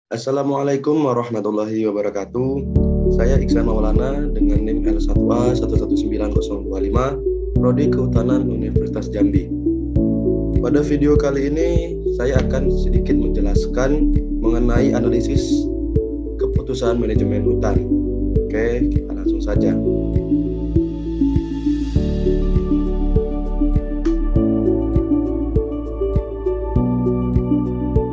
Assalamualaikum warahmatullahi wabarakatuh. Saya Iksan Maulana dengan NIM L1A 119025, Prodi Kehutanan Universitas Jambi. Pada video kali ini, saya akan sedikit menjelaskan mengenai analisis keputusan manajemen hutan. Oke, kita langsung saja.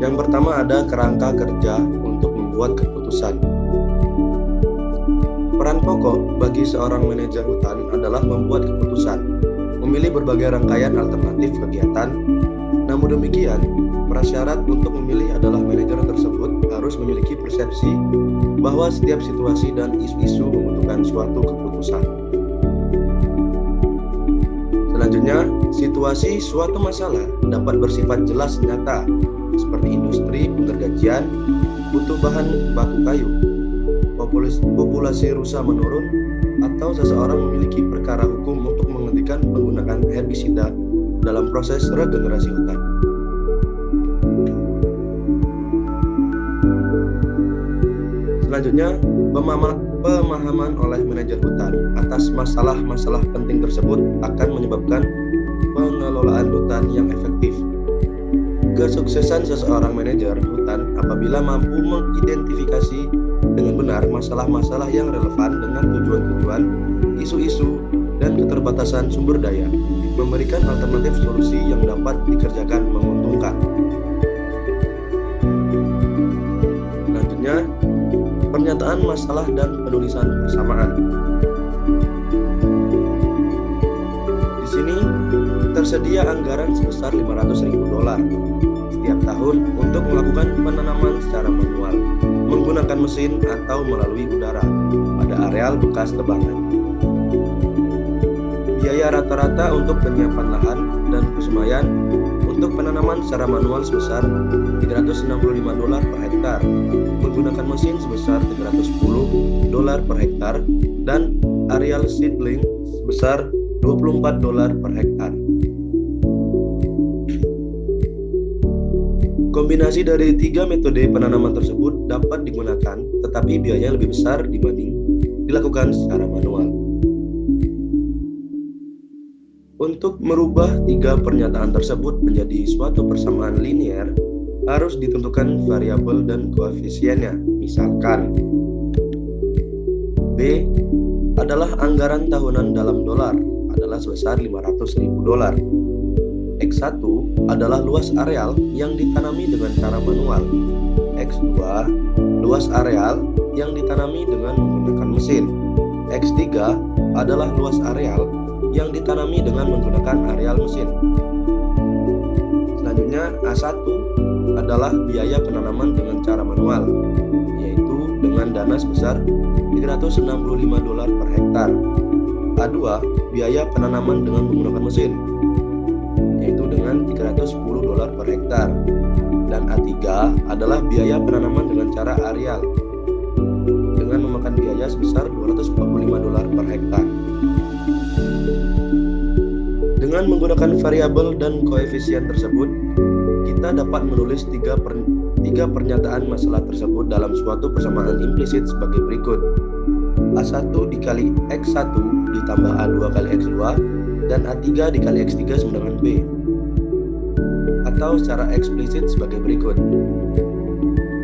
Yang pertama ada kerangka kerja untuk membuat keputusan. Peran pokok bagi seorang manajer hutan adalah membuat keputusan, memilih berbagai rangkaian alternatif kegiatan. Namun demikian, prasyarat untuk memilih adalah manajer tersebut harus memiliki persepsi bahwa setiap situasi dan isu-isu membutuhkan suatu keputusan. Selanjutnya, situasi suatu masalah dapat bersifat jelas nyata, seperti industri penggergajian butuh bahan baku kayu, populasi rusa menurun, atau seseorang memiliki perkara hukum untuk menghentikan penggunaan herbisida dalam proses regenerasi hutan. Selanjutnya, pemahaman oleh manajer hutan atas masalah-masalah penting tersebut akan menyebabkan pengelolaan hutan yang efektif. Kesuksesan seseorang manajer hutan apabila mampu mengidentifikasi dengan benar masalah-masalah yang relevan dengan tujuan-tujuan, isu-isu, dan keterbatasan sumber daya, memberikan alternatif solusi yang dapat dikerjakan menguntungkan. Selanjutnya, pernyataan masalah dan penulisan persamaan. Di sini tersedia anggaran sebesar $500.000 setiap tahun untuk melakukan penanaman secara manual, menggunakan mesin atau melalui udara pada areal bekas tebangan. Biaya rata-rata untuk penyiapan lahan dan persemaian untuk penanaman secara manual sebesar $365 per hektar, menggunakan mesin sebesar $310 per hektar, dan areal seedling sebesar $24 per hektar. Kombinasi dari 3 metode penanaman tersebut dapat digunakan, tetapi biayanya lebih besar dibanding dilakukan secara manual. Untuk merubah 3 pernyataan tersebut menjadi suatu persamaan linier, harus ditentukan variabel dan koefisiennya. Misalkan B adalah anggaran tahunan dalam dolar adalah sebesar $500.000. X1 adalah luas areal yang ditanami dengan cara manual. X2 luas areal yang ditanami dengan menggunakan mesin. X3 adalah luas areal yang ditanami dengan menggunakan areal mesin. Selanjutnya, A1 adalah biaya penanaman dengan cara manual, yaitu dengan dana sebesar $365 per hektar. A2 biaya penanaman dengan menggunakan mesin, yaitu dengan $310 per hektar. Dan A3 adalah biaya penanaman dengan cara areal dengan memakan biaya sebesar $245 per hektar. Dengan menggunakan variabel dan koefisien tersebut, kita dapat menulis tiga pernyataan masalah tersebut dalam suatu persamaan implisit sebagai berikut. A1 dikali X1 ditambah A2 kali X2 dan A3 dikali X3 sama dengan B. Atau secara eksplisit sebagai berikut.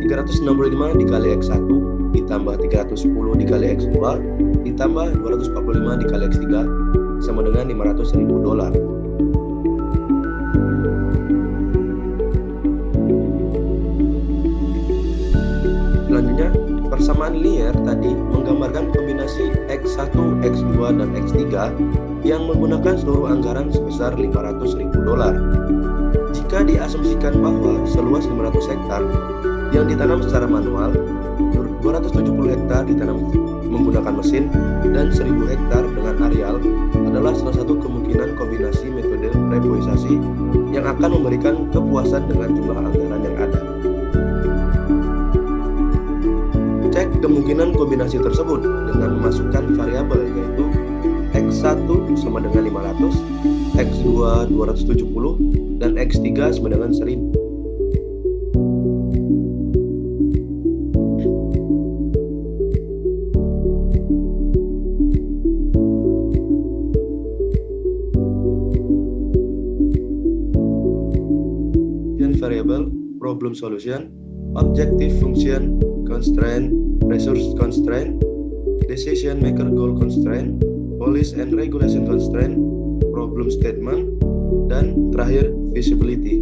365 dikali X1 ditambah 310 dikali X2 ditambah 245 dikali X3 sama dengan $500.000. Selanjutnya, persamaan linear tadi menggambarkan kombinasi X1, X2, dan X3 yang menggunakan seluruh anggaran sebesar $500.000. Jika diasumsikan bahwa seluas 500 hektar yang ditanam secara manual, 270 hektar ditanam menggunakan mesin, dan 1000 hektar dengan areal adalah salah satu kemungkinan kombinasi metode reboisasi yang akan memberikan kepuasan dengan jumlah anggaran yang ada. Cek kemungkinan kombinasi tersebut dengan memasukkan variabel yaitu X1 sama dengan 500, X2 270, dan X3 sama dengan 1000. variable, problem solution, objective function, constraint, resource constraint, decision maker goal constraint, policy and regulation constraint, problem statement, dan terakhir feasibility.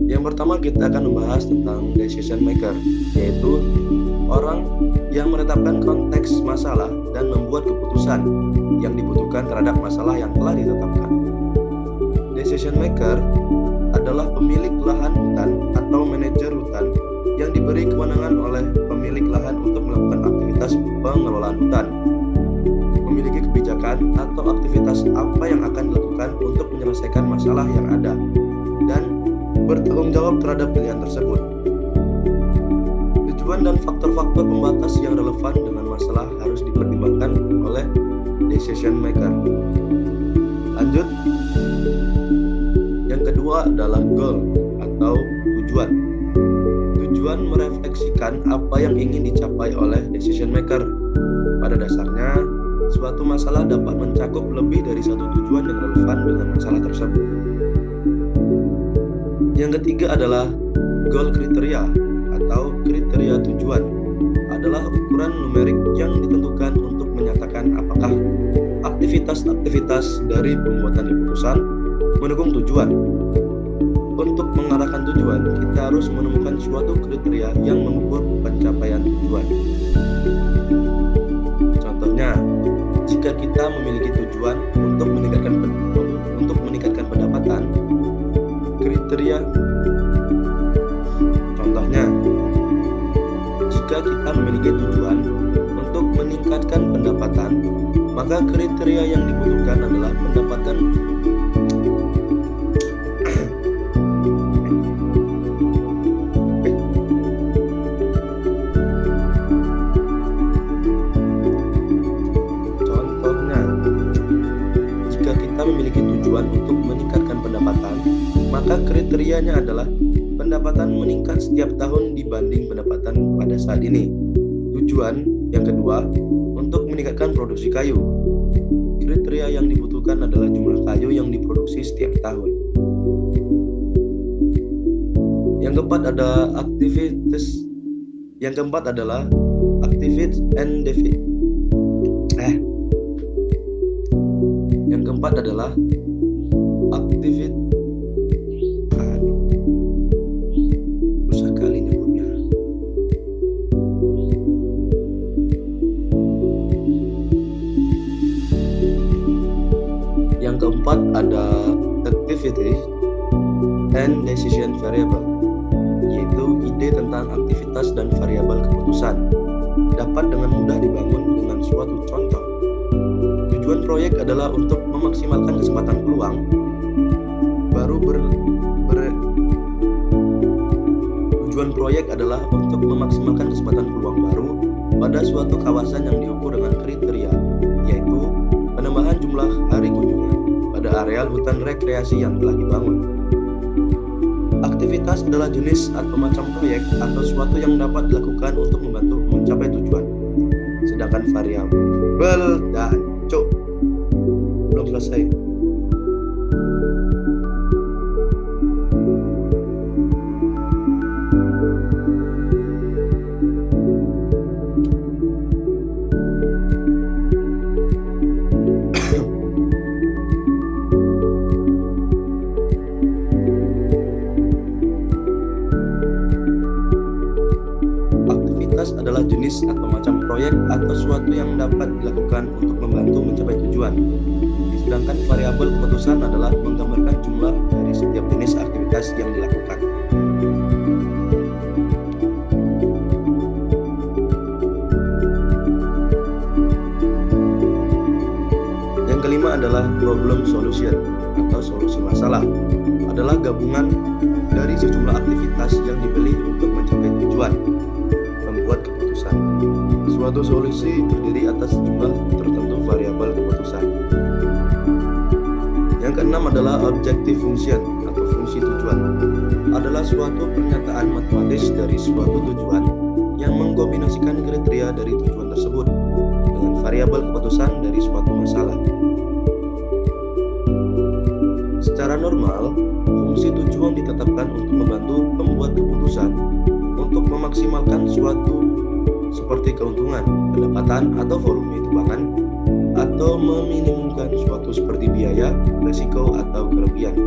Yang pertama kita akan membahas tentang decision maker, yaitu orang yang menetapkan konteks masalah dan membuat keputusan yang dibutuhkan terhadap masalah yang telah ditetapkan. Decision maker adalah pemilik lahan hutan atau manajer hutan yang diberi kewenangan oleh pemilik lahan untuk melakukan aktivitas pengelolaan hutan, memiliki kebijakan atau aktivitas apa yang akan dilakukan untuk menyelesaikan masalah yang ada, dan bertanggung jawab terhadap pilihan tersebut. Tujuan dan faktor-faktor pembatas yang relevan dengan masalah harus dipertimbangkan oleh decision maker. Lanjut. Yang kedua adalah goal atau tujuan. Tujuan merefleksikan apa yang ingin dicapai oleh decision maker. Pada dasarnya, suatu masalah dapat mencakup lebih dari satu tujuan yang relevan dengan masalah tersebut. Yang ketiga adalah goal kriteria atau kriteria tujuan, adalah ukuran numerik yang ditentukan untuk menyatakan apakah aktivitas-aktivitas dari pembuatan keputusan mendukung tujuan. Untuk mengarahkan tujuan, kita harus menemukan suatu kriteria yang mengukur pencapaian tujuan. Contohnya, jika kita memiliki tujuan untuk meningkatkan pendapatan, kriteria. Contohnya, jika kita memiliki tujuan untuk meningkatkan pendapatan, maka kriteria yang dibutuhkan adalah pendapatan untuk meningkatkan pendapatan, maka kriterianya adalah pendapatan meningkat setiap tahun dibanding pendapatan pada saat ini. Tujuan yang kedua, untuk meningkatkan produksi kayu. Kriteria yang dibutuhkan adalah jumlah kayu yang diproduksi setiap tahun. Yang keempat adalah activities and deficit. Yang keempat adalah susah kali nyebutnya. Yang keempat ada activity and decision variable, yaitu ide tentang aktivitas dan variabel keputusan dapat dengan mudah dibangun dengan suatu contoh. Tujuan proyek adalah untuk memaksimalkan kesempatan peluang baru pada suatu kawasan yang diukur dengan kriteria, yaitu penambahan jumlah hari kunjungan pada areal hutan rekreasi yang telah dibangun. Aktivitas adalah jenis atau macam proyek atau sesuatu yang dapat dilakukan untuk membantu mencapai tujuan. Sedangkan variabel belum selesai. Adalah jenis atau macam proyek atau sesuatu yang dapat dilakukan untuk membantu mencapai tujuan. Sedangkan variabel keputusan adalah menggambarkan jumlah dari setiap jenis aktivitas yang dilakukan. Yang kelima adalah problem solution atau solusi masalah, adalah gabungan dari sejumlah aktivitas yang dipilih untuk mencapai tujuan. Membuat keputusan. Suatu solusi terdiri atas jumlah tertentu variabel keputusan. Yang keenam adalah objective function atau fungsi tujuan, adalah suatu pernyataan matematis dari suatu tujuan yang mengkombinasikan kriteria dari tujuan tersebut dengan variabel keputusan dari suatu masalah. Secara normal, fungsi tujuan ditetapkan untuk membantu pembuat keputusan untuk memaksimalkan suatu seperti keuntungan, pendapatan, atau volume keuangan, atau meminimumkan suatu seperti biaya, risiko, atau kerugian.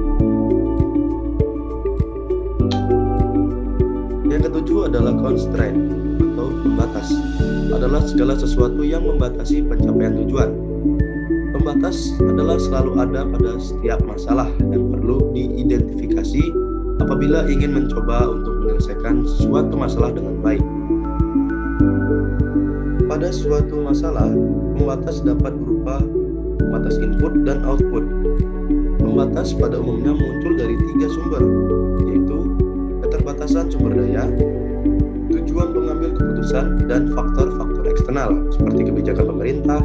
Yang ketujuh adalah constraint atau pembatas, adalah segala sesuatu yang membatasi pencapaian tujuan. Pembatas adalah selalu ada pada setiap masalah dan perlu diidentifikasi apabila ingin mencoba untuk menyelesaikan suatu masalah dengan baik. Pada suatu masalah, pembatas dapat berupa pembatas input dan output. Pembatas pada umumnya muncul dari 3 sumber, yaitu keterbatasan sumber daya, tujuan pengambil keputusan, dan faktor-faktor eksternal seperti kebijakan pemerintah.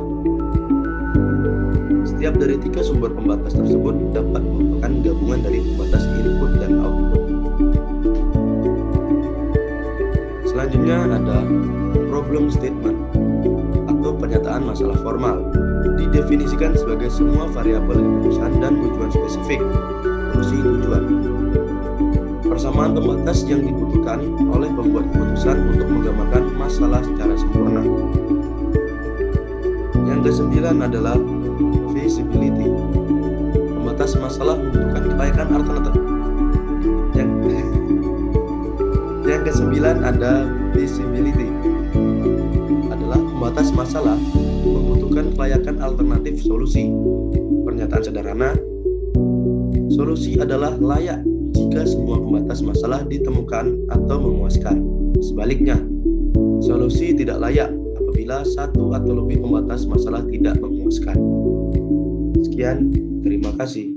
Setiap dari 3 sumber pembatas tersebut dapat merupakan gabungan dari pembatas input dan output. Selanjutnya ada problem statement atau pernyataan masalah formal. Didefinisikan sebagai semua variabel keputusan dan tujuan spesifik, solusi tujuan. Persamaan pembatas yang dibutuhkan oleh pembuat keputusan untuk menggambarkan masalah secara sempurna. Yang kesembilan adalah feasibility. Pembatas masalah membutuhkan kelayakan alternatif. Yang kesembilan ada feasibility. Adalah pembatas masalah membutuhkan kelayakan alternatif solusi. Pernyataan sederhana, solusi adalah layak jika semua pembatas masalah ditemukan atau memuaskan. Sebaliknya, solusi tidak layak apabila satu atau lebih pembatas masalah tidak memuaskan. Sekian, terima kasih.